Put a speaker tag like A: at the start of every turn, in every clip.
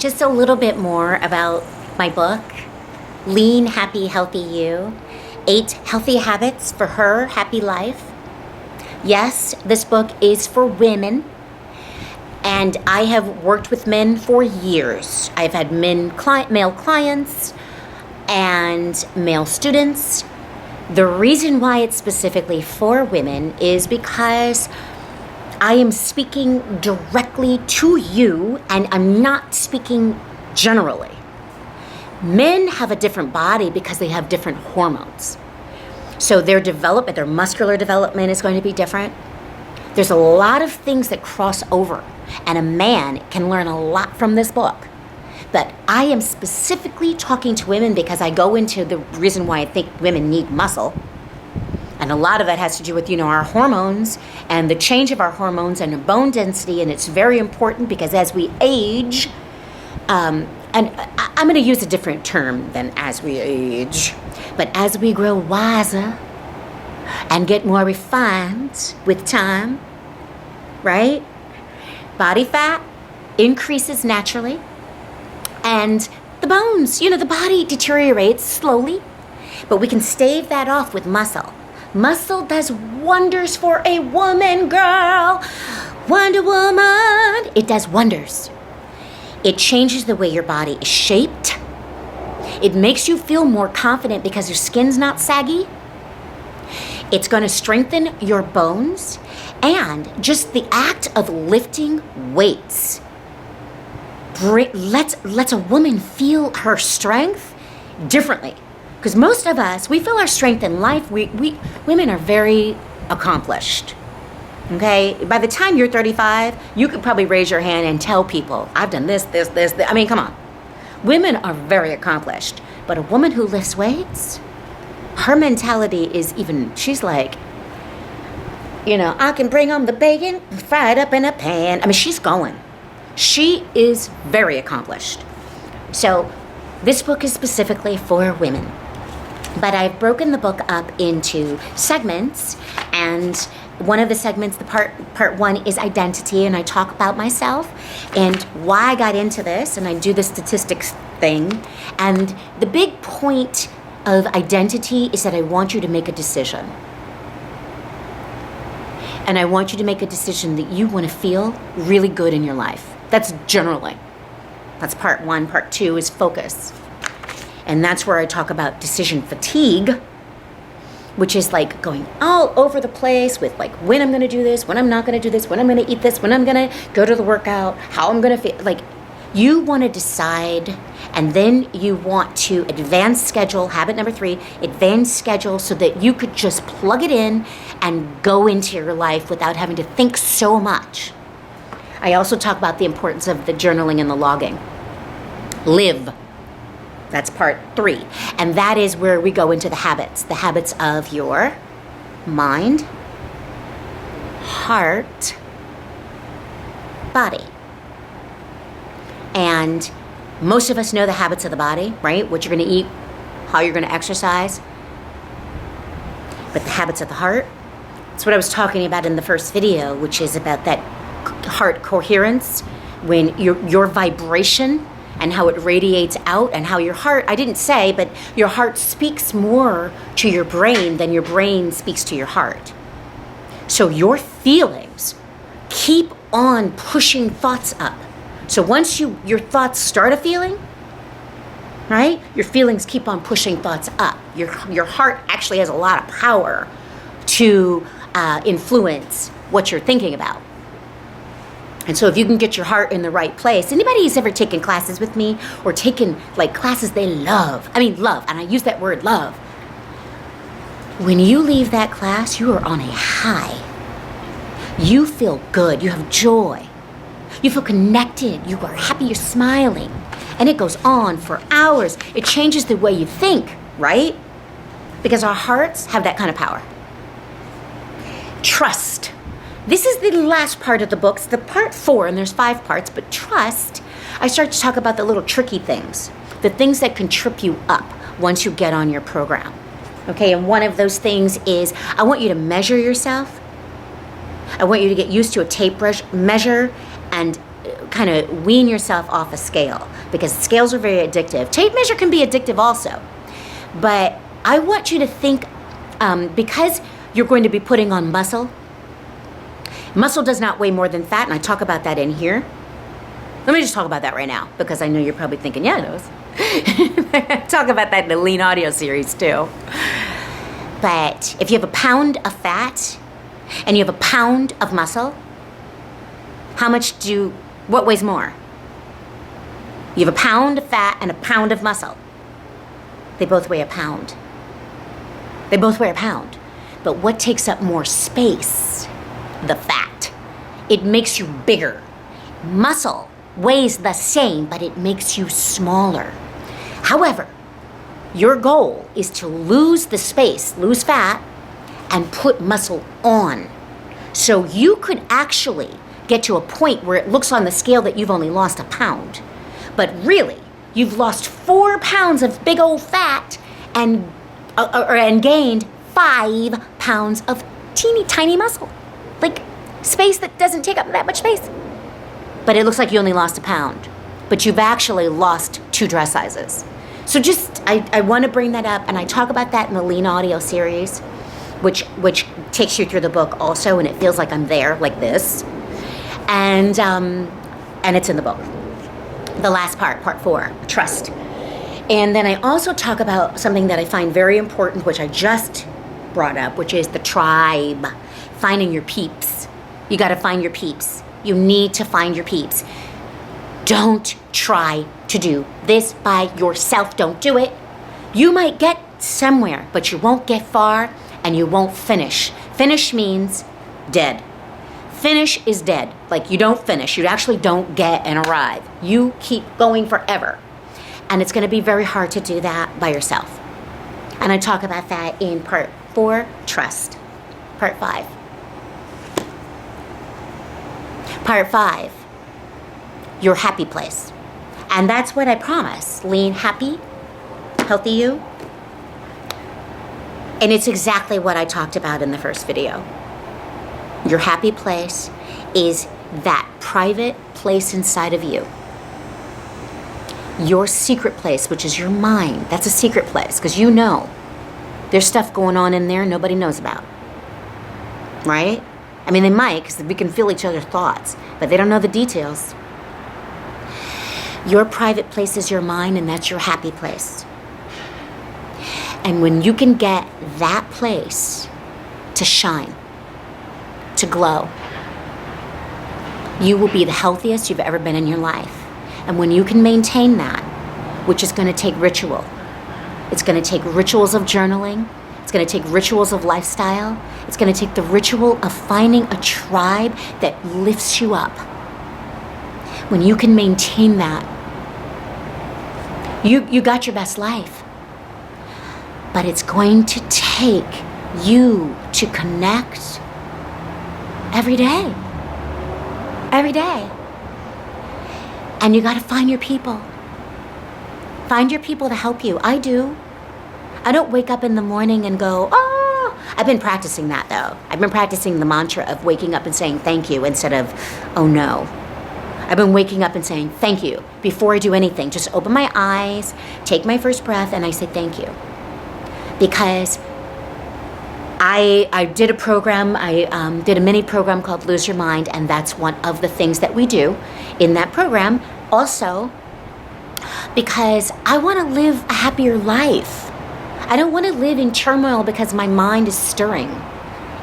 A: just a little bit more about my book, Lean, Happy, Healthy You, 8 Healthy Habits for Her Happy Life. Yes, this book is for women, and I have worked with men for years. I've had male clients and male students. The reason why it's specifically for women is because I am speaking directly to you, and I'm not speaking generally. Men have a different body because they have different hormones. So their development, their muscular development is going to be different. There's a lot of things that cross over, and a man can learn a lot from this book. But I am specifically talking to women because I go into the reason why I think women need muscle. And a lot of that has to do with, our hormones and the change of our hormones and our bone density. And it's very important because as we age, and I'm going to use a different term than as we age, but as we grow wiser and get more refined with time, right? Body fat increases naturally. And the bones, the body deteriorates slowly, but we can stave that off with muscle. Muscle does wonders for a woman, girl. Wonder Woman. It does wonders. It changes the way your body is shaped. It makes you feel more confident because your skin's not saggy. It's going to strengthen your bones. And just the act of lifting weights lets a woman feel her strength differently. Because most of us, we feel our strength in life. Women are very accomplished. Okay? By the time you're 35, you could probably raise your hand and tell people, I've done this. I mean, come on. Women are very accomplished. But a woman who lifts weights, her mentality is she's like, I can bring home the bacon, fry it up in a pan. I mean, she's going. She is very accomplished. So this book is specifically for women. But I've broken the book up into segments, and one of the segments, the part 1 is identity, and I talk about myself and why I got into this, and I do the statistics thing. And the big point of identity is that I want you to make a decision. And I want you to make a decision that you want to feel really good in your life. That's part 1. Part 2 is focus. And that's where I talk about decision fatigue, which is like going all over the place with like when I'm going to do this, when I'm not going to do this, when I'm going to eat this, when I'm going to go to the workout, how I'm going to feel. Like you want to decide, and then you want to advance schedule. Habit number 3, advance schedule so that you could just plug it in and go into your life without having to think so much. I also talk about the importance of the journaling and the logging. Live. That's part 3. And that is where we go into the habits of your mind, heart, body. And most of us know the habits of the body, right? What you're going to eat, how you're going to exercise. But the habits of the heart, that's what I was talking about in the first video, which is about that heart coherence, when your vibration and how it radiates out, and how your heart, I didn't say, but your heart speaks more to your brain than your brain speaks to your heart. So your feelings keep on pushing thoughts up. So once your thoughts start a feeling, right, your feelings keep on pushing thoughts up. Your heart actually has a lot of power to influence what you're thinking about. And so if you can get your heart in the right place, anybody who's ever taken classes with me or taken like classes they love, and I use that word love. When you leave that class, you are on a high. You feel good, you have joy, you feel connected, you are happy, you're smiling. And it goes on for hours. It changes the way you think, right? Because our hearts have that kind of power. Trust. This is the last part of the book. It's the part 4, and there's 5 parts, but trust, I start to talk about the little tricky things, the things that can trip you up once you get on your program. Okay, and one of those things is I want you to measure yourself. I want you to get used to a tape measure and kind of wean yourself off a scale, because scales are very addictive. Tape measure can be addictive also. But I want you to think, because you're going to be putting on muscle. Muscle does not weigh more than fat, and I talk about that in here. Let me just talk about that right now, because I know you're probably thinking, yeah, it does. I talk about that in the Lean audio series too. But if you have a pound of fat and you have a pound of muscle, what weighs more? You have a pound of fat and a pound of muscle. They both weigh a pound. They both weigh a pound. But what takes up more space? The fat. It makes you bigger. Muscle weighs the same, but it makes you smaller. However, your goal is to lose the space, lose fat, and put muscle on. So you could actually get to a point where it looks on the scale that you've only lost a pound. But really, you've lost 4 pounds of big old fat and gained 5 pounds of teeny tiny muscle. Like space that doesn't take up that much space. But it looks like you only lost a pound. But you've actually lost 2 dress sizes. So I want to bring that up, and I talk about that in the Lean audio series, which takes you through the book also, and it feels like I'm there, like this. And it's in the book. The last part 4, trust. And then I also talk about something that I find very important, which I just brought up, which is the tribe, finding your peeps. You got to find your peeps. You need to find your peeps. Don't try to do this by yourself. Don't do it. You might get somewhere, but you won't get far, and you won't finish. Finish means dead. Finish is dead. Like you don't finish. You actually don't get and arrive. You keep going forever. And it's going to be very hard to do that by yourself. And I talk about that in part 4, trust. Part 5. Part 5, your happy place. And that's what I promise. Lean, happy, healthy you. And it's exactly what I talked about in the first video. Your happy place is that private place inside of you. Your secret place, which is your mind. That's a secret place, because you know there's stuff going on in there nobody knows about. Right? I mean, they might, because we can feel each other's thoughts, but they don't know the details. Your private place is your mind, and that's your happy place. And when you can get that place to shine, to glow, you will be the healthiest you've ever been in your life. And when you can maintain that, which is going to take ritual, it's going to take rituals of journaling, it's going to take rituals of lifestyle, it's going to take the ritual of finding a tribe that lifts you up. When you can maintain that, you got your best life. But it's going to take you to connect every day. Every day. And you got to find your people. Find your people to help you. I do. I don't wake up in the morning and go, oh. I've been practicing that though. I've been practicing the mantra of waking up and saying thank you instead of, oh no. I've been waking up and saying thank you before I do anything. Just open my eyes, take my first breath, and I say thank you. Because I did a program, I did a mini program called Lose Your Mind, and that's one of the things that we do in that program. Also, because I want to live a happier life. I don't want to live in turmoil because my mind is stirring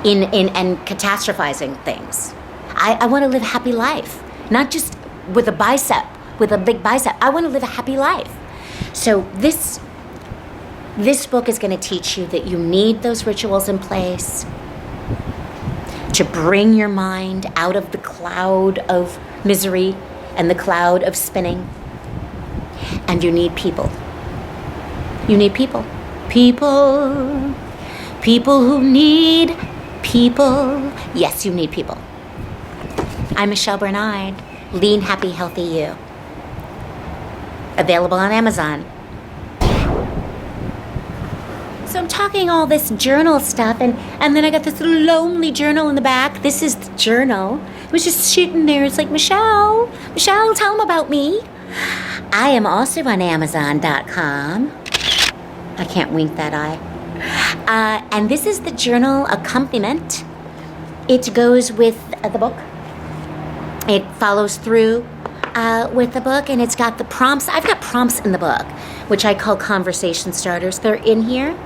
A: and catastrophizing things. I want to live a happy life, not just with a big bicep. I want to live a happy life. So this book is going to teach you that you need those rituals in place to bring your mind out of the cloud of misery and the cloud of spinning. And you need people. You need people. People who need people. Yes, you need people. I'm Michelle Bernard. Lean, Happy, Healthy You. Available on Amazon. So I'm talking all this journal stuff, and then I got this little lonely journal in the back. This is the journal It was just sitting there. It's like, Michelle, tell them about me. I am also on Amazon.com. I can't wink that eye. And this is the journal accompaniment. It goes with the book. It follows through with the book, and it's got the prompts. I've got prompts in the book, which I call conversation starters. They're in here.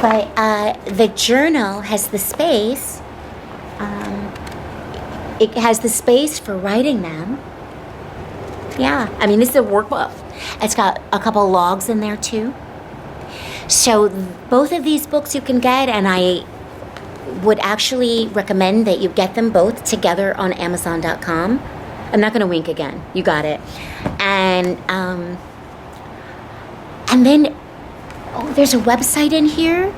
A: But the journal has the space. It has the space for writing them. Yeah, I mean, this is a workbook. It's got a couple logs in there, too. So both of these books you can get, and I would actually recommend that you get them both together on Amazon.com. I'm not going to wink again. You got it. And then, there's a website in here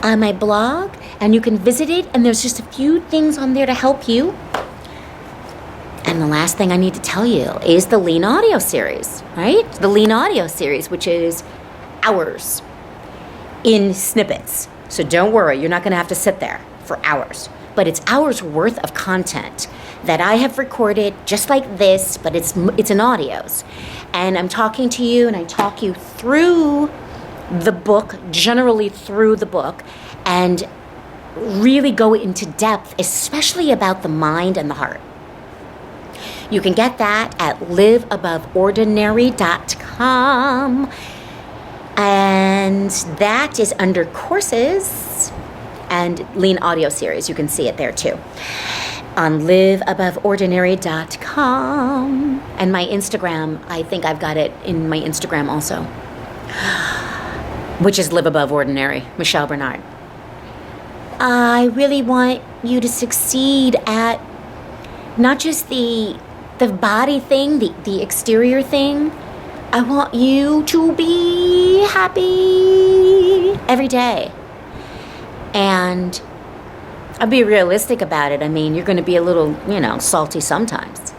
A: on my blog, and you can visit it, and there's just a few things on there to help you. And the last thing I need to tell you is the Lean Audio series, right? The Lean Audio series, which is hours in snippets. So don't worry, you're not going to have to sit there for hours. But it's hours worth of content that I have recorded just like this, but it's in audios. And I'm talking to you, and I talk you through the book, generally through the book, and really go into depth, especially about the mind and the heart. You can get that at liveaboveordinary.com. And that is under courses and Lean Audio series. You can see it there too. On liveaboveordinary.com. And my Instagram, I think I've got it in my Instagram also, which is Live Above Ordinary, Michelle Bernard. I really want you to succeed at not just the body thing, the exterior thing. I want you to be happy every day. And I'll be realistic about it. I mean, you're going to be a little, salty sometimes.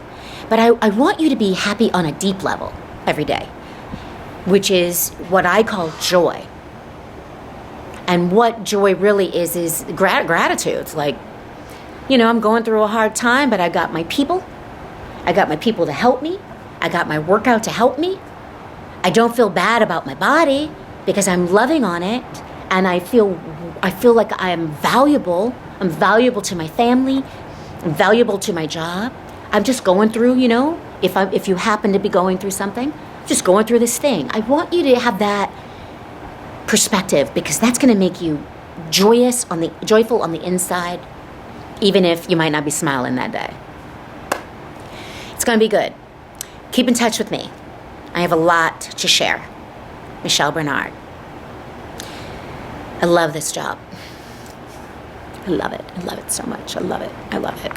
A: But I want you to be happy on a deep level every day, which is what I call joy. And what joy really is gratitude. It's like, I'm going through a hard time, but I got my people. I got my people to help me. I got my workout to help me. I don't feel bad about my body because I'm loving on it, and I feel like I am valuable. I'm valuable to my family. I'm valuable to my job. I'm just going through, if you happen to be going through something, just going through this thing. I want you to have that perspective, because that's going to make you joyful on the inside, even if you might not be smiling that day. It's going to be good. Keep in touch with me. I have a lot to share. Michelle Bernard. I love this job. I love it. I love it so much. I love it. I love it.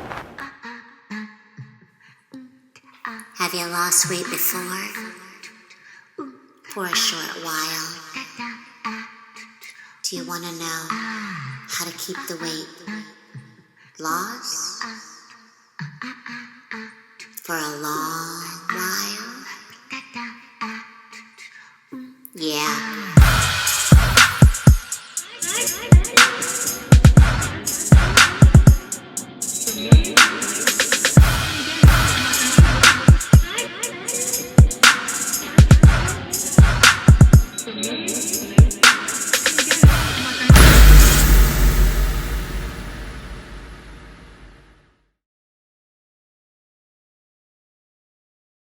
B: Have you lost weight before? For a short while. Do you want to know how to keep the weight lost for a long